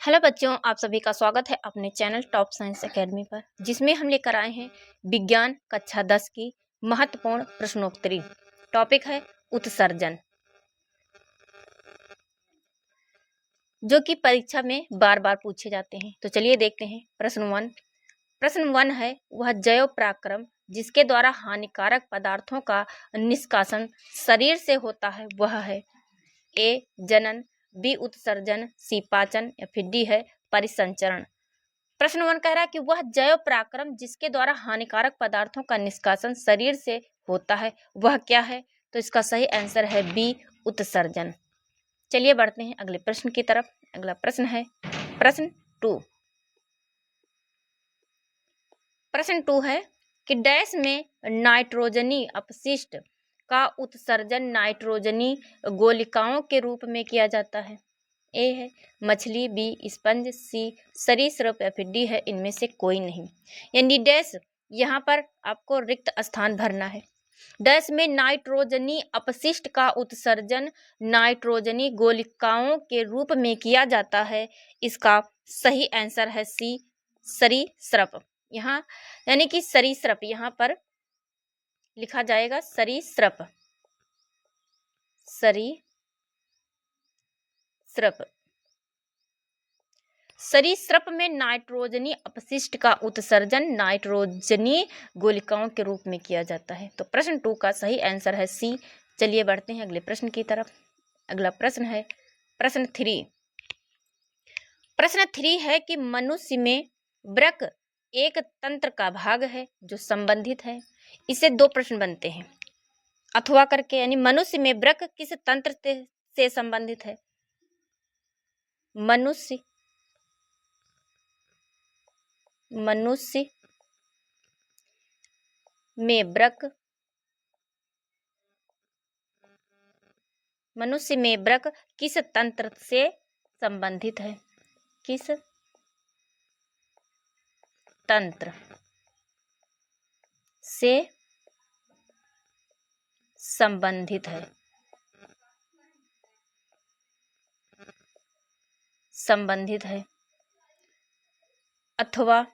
Hello बच्चों, आप सभी का स्वागत है अपने चैनल टॉप साइंस एकेडमी पर, जिसमें हम लेकर आए हैं विज्ञान कक्षा 10 की महत्वपूर्ण प्रश्नोत्तरी। टॉपिक है उत्सर्जन, जो कि परीक्षा में बार बार पूछे जाते हैं। तो चलिए देखते हैं प्रश्न वन है, वह जैव पराक्रम जिसके द्वारा हानिकारक पदार्थों का निष्कासन शरीर से होता है वह है ए जनन, बी उत्सर्जन, सी पाचन या फिर डी है परिसंचरण। प्रश्न वन कह रहा है कि वह जैव पराक्रम जिसके द्वारा हानिकारक पदार्थों का निष्कासन शरीर से होता है वह क्या है। तो इसका सही आंसर है बी उत्सर्जन। चलिए बढ़ते हैं अगले प्रश्न की तरफ। अगला प्रश्न है प्रश्न टू है कि डैश में नाइट्रोजनी अपशिष्ट का उत्सर्जन नाइट्रोजनी गोलिकाओं के रूप में किया जाता है। ए है मछली, बी स्पंज, सी सरीसृप या फिर डी है इनमें से कोई नहीं। यानी डैश यहाँ पर आपको रिक्त स्थान भरना है। डैश में नाइट्रोजनी अपशिष्ट का उत्सर्जन नाइट्रोजनी गोलिकाओं के रूप में किया जाता है। इसका सही आंसर है सी सरीसृप। यहाँ यानी कि सरीसृप यहाँ पर लिखा जाएगा सरीसृप। सरीसृप में नाइट्रोजनी अपशिष्ट का उत्सर्जन नाइट्रोजनी गोलिकाओं के रूप में किया जाता है। तो प्रश्न 2 का सही आंसर है सी। चलिए बढ़ते हैं अगले प्रश्न की तरफ। अगला प्रश्न है प्रश्न 3। प्रश्न 3 है कि मनुष्य में वृक्क एक तंत्र का भाग है जो संबंधित है। इससे 2 प्रश्न बनते हैं अथवा करके, यानी मनुष्य में वृक्क किस तंत्र से संबंधित है। मनुष्य में वृक्क किस तंत्र से संबंधित है। किस तंत्र से संबंधित है अथवा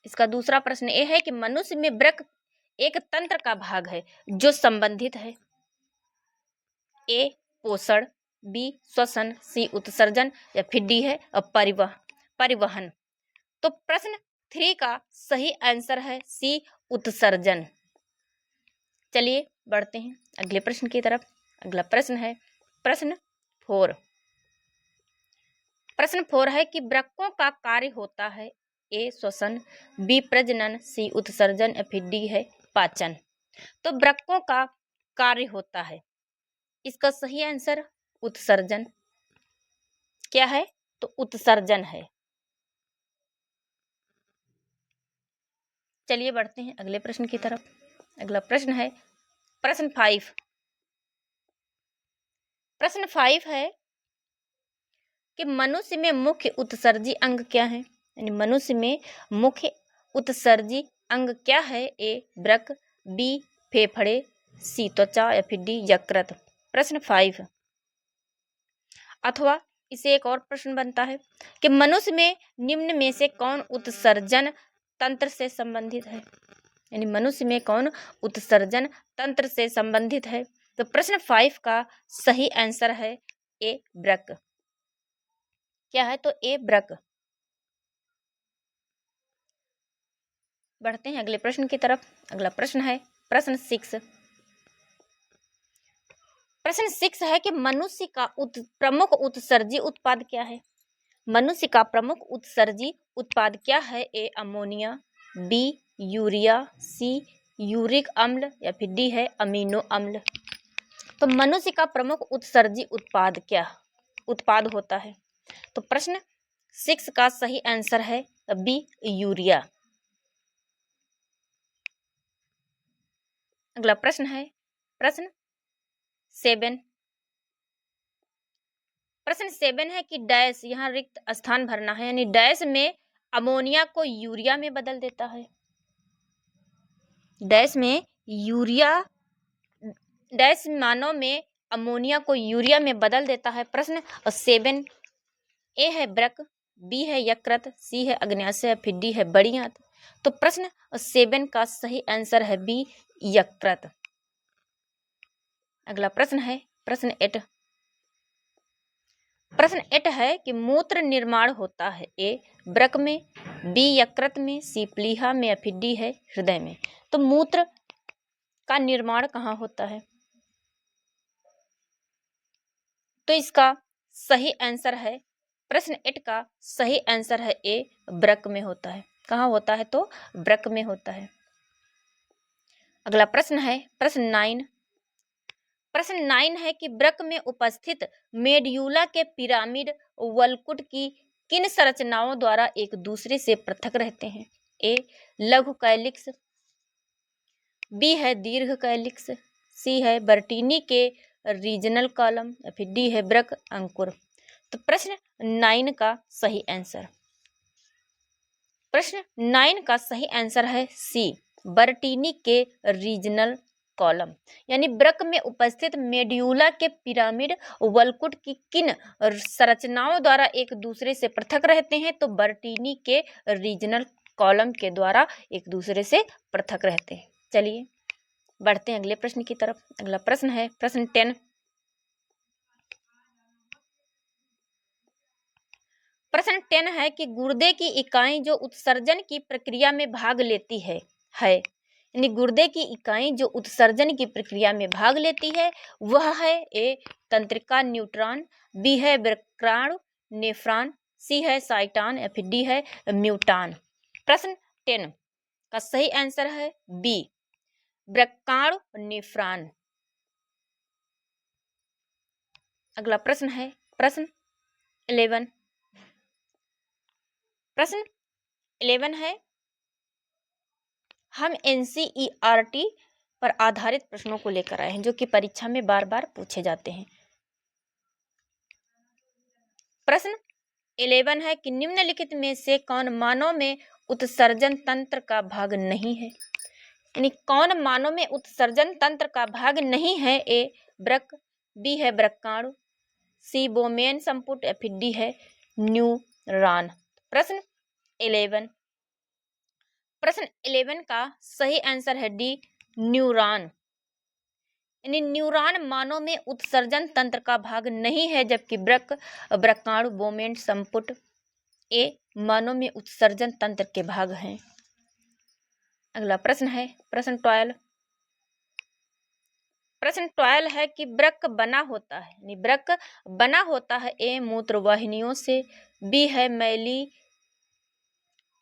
इसका दूसरा प्रश्न ये है कि मनुष्य में वृक्क एक तंत्र का भाग है जो संबंधित है। ए पोषण, बी श्वसन, सी उत्सर्जन या फिर डी है परिवहन। तो प्रश्न 3 का सही आंसर है सी उत्सर्जन। चलिए बढ़ते हैं अगले प्रश्न की तरफ। अगला प्रश्न है प्रश्न 4। प्रश्न 4 है कि वृक्कों का कार्य होता है ए श्वसन, बी प्रजनन, सी उत्सर्जन या फिर डी है पाचन। तो वृक्कों का कार्य होता है, इसका सही आंसर उत्सर्जन। क्या है? तो उत्सर्जन है। चलिए बढ़ते हैं अगले प्रश्न की तरफ। अगला प्रश्न है प्रश्न 5। प्रश्न 5 है कि मनुष्य में मुख्य उत्सर्जी अंग क्या है। यानी मनुष्य में मुख्य उत्सर्जी अंग क्या है। ए वृक्क, बी फेफड़े, सी त्वचा या फिर डी यकृत। प्रश्न 5 अथवा इसे एक और प्रश्न बनता है कि मनुष्य में निम्न में से कौन उत्सर्जन तंत्र से संबंधित है। यानी मनुष्य में कौन उत्सर्जन तंत्र से संबंधित है। तो प्रश्न 5 का सही आंसर है ए वृक्क। क्या है? तो ए वृक्क। बढ़ते हैं अगले प्रश्न की तरफ। अगला प्रश्न है प्रश्न 6। प्रश्न 6 है कि मनुष्य का प्रमुख उत्सर्जी उत्पाद क्या है। मनुष्य का प्रमुख उत्सर्जी उत्पाद क्या है। A ammonia, B urea, C uric अम्ल या फिर डी है अमीनो अम्ल। तो मनुष्य का प्रमुख उत्सर्जी उत्पाद होता है। तो प्रश्न 6 का सही आंसर है बी यूरिया। अगला प्रश्न है प्रश्न 7। प्रश्न 7 है कि डैश, यहाँ रिक्त स्थान भरना है, यानी डैश में अमोनिया को यूरिया में बदल देता है। डैश मानव में अमोनिया को यूरिया में बदल देता है। प्रश्न 7 ए है ब्रक, बी है यकृत, सी है अग्न्याशय, फिर डी है बड़ी आंत। तो प्रश्न 7 का सही आंसर है बी यकृत। अगला प्रश्न है प्रश्न 8। प्रश्न 8 है कि मूत्र निर्माण होता है ए ब्रक में, बी यकृत में, सी प्लीहा में, या फिर डी है हृदय में। तो मूत्र का निर्माण कहाँ होता है? तो इसका सही आंसर है, प्रश्न 8 का सही आंसर है ए ब्रक में होता है। कहाँ होता है? तो ब्रक में होता है। अगला प्रश्न है प्रश्न 9। प्रश्न 9 है कि ब्रक में उपस्थित मेड्यूला के पिरामिड वलकुट की किन संरचनाओं द्वारा एक दूसरे से पृथक रहते हैं? ए लघु कैलिक्स, बी है दीर्घ कैलिक्स, सी है बर्टीनी के रीजनल कॉलम, या फिर डी है ब्रक अंकुर। तो प्रश्न 9 का सही आंसर, प्रश्न 9 का सही आंसर है सी बर्टीनी के रीजनल कॉलम। यानी ब्रक में उपस्थित मेड्यूला के पिरामिड वलकुट की किन संरचनाओं द्वारा एक दूसरे से पृथक रहते हैं? तो बर्टीनी के रीजनल कॉलम के द्वारा एक दूसरे से पृथक रहते हैं। चलिए बढ़ते हैं अगले प्रश्न की तरफ। अगला प्रश्न है प्रश्न 10। प्रश्न 10 है कि गुर्दे की इकाई जो उत्सर्जन की प्रक्रिया में भाग लेती है यानी गुर्दे की इकाई जो उत्सर्जन की प्रक्रिया में भाग लेती है वह है ए तंत्रिका न्यूट्रॉन, बी है वृक्काणु नेफ्रॉन, सी है साइटॉन, या फिर डी है म्यूटॉन। प्रश्न 10 का सही आंसर है बी वृक्काणु नेफ्रॉन। अगला प्रश्न है प्रश्न 11। प्रश्न 11 है, हम NCERT पर आधारित प्रश्नों को लेकर आए हैं जो कि परीक्षा में बार बार पूछे जाते हैं। प्रश्न 11 है कि निम्नलिखित में से कौन मानव में उत्सर्जन तंत्र का भाग नहीं है? यानी कौन मानव में उत्सर्जन तंत्र का भाग नहीं है? ए ब्रक, बी है वृक्काणु, सी बोमेन संपुट, या फिर डी है न्यूरॉन। प्रश्न 11, प्रश्न 11 का सही आंसर है डी न्यूरॉन। यानी न्यूरॉन मानव में उत्सर्जन तंत्र का भाग नहीं है, जबकि वृक्काणु बोमेन संपुट ए मानव में उत्सर्जन तंत्र के भाग हैं। अगला प्रश्न है प्रश्न 12। प्रश्न 12 है कि वृक्क बना होता है, यानी वृक्क बना होता है ए मूत्र वाहिनियों से, बी है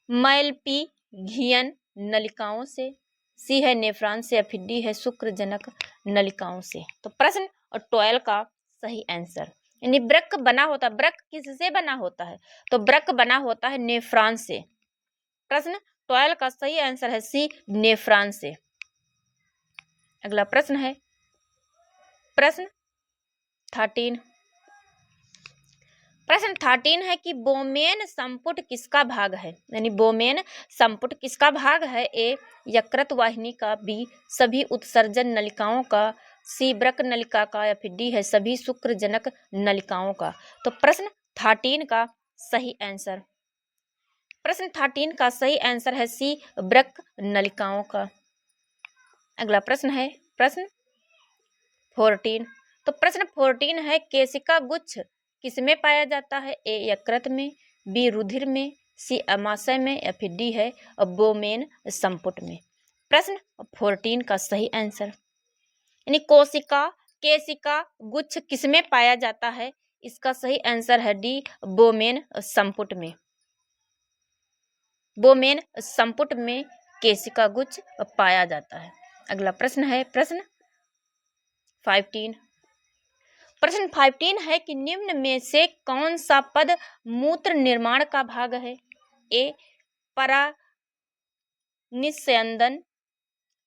मैलपीघियन नलिकाओं से, सी है नेफ्रॉन से, या फिर डी है शुक्रजनक नलिकाओं से। तो प्रश्न 12 का सही आंसर, यानी वृक्क बना होता है, वृक्क किससे बना होता है? तो वृक्क बना होता है नेफ्रॉन से। प्रश्न 12 का सही आंसर है सी नेफ्रॉन से। अगला प्रश्न है प्रश्न 13। प्रश्न 13 है कि बोमेन संपुट किसका भाग है? यानी बोमेन संपुट किसका भाग है? ए यकृत वाहिनी का, बी सभी उत्सर्जन नलिकाओं का, सी ब्रक नलिका का, या फिर डी है सभी शुक्रजनक नलिकाओं का। तो प्रश्न 13 का सही आंसर, प्रश्न 13 का सही आंसर है सी ब्रक नलिकाओं का। अगला प्रश्न है प्रश्न 14। तो प्रश्न 14 है केशिका गुच्छ किसमें पाया जाता है? ए यकृत में, बी रुधिर में, सी अमाशय में, या फिर डी है बोमेन संपुट में। प्रश्न 14 का सही आंसर, यानी केशिका गुच्छ किसमें पाया जाता है? इसका सही आंसर है डी बोमेन संपुट में। बोमेन संपुट में केशिका गुच्छ पाया जाता है। अगला प्रश्न है प्रश्न 15। प्रश्न 15 है कि निम्न में से कौन सा पद मूत्र निर्माण का भाग है? ए परानिस्यंदन,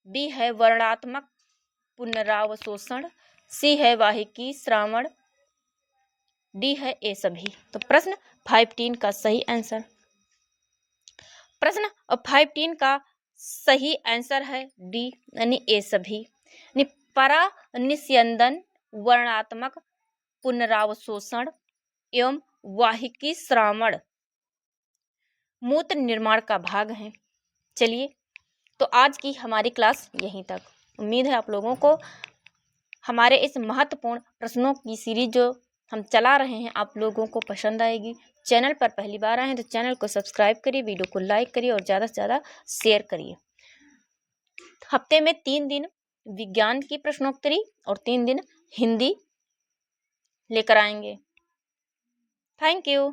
बी है वर्णात्मक पुनरावशोषण, सी है वाहिकी श्रावण, डी है ए सभी। तो प्रश्न 15 का सही आंसर, प्रश्न 15 का सही आंसर है डी यानी ए सभी। यानी परानिस्यंदन, वर्णात्मक पुनरावशोषण एवं वाहिकी श्रावण मूत्र निर्माण का भाग है। चलिए, तो आज की हमारी क्लास यहीं तक। उम्मीद है आप लोगों को हमारे इस महत्वपूर्ण प्रश्नों की सीरीज जो हम चला रहे हैं आप लोगों को पसंद आएगी। चैनल पर पहली बार आए हैं तो चैनल को सब्सक्राइब करिए, वीडियो को लाइक करिए और ज़्यादा से ज़्यादा शेयर करिए। हफ्ते में 3 दिन विज्ञान की प्रश्नोत्तरी और 3 दिन हिंदी लेकर आएंगे। Thank you.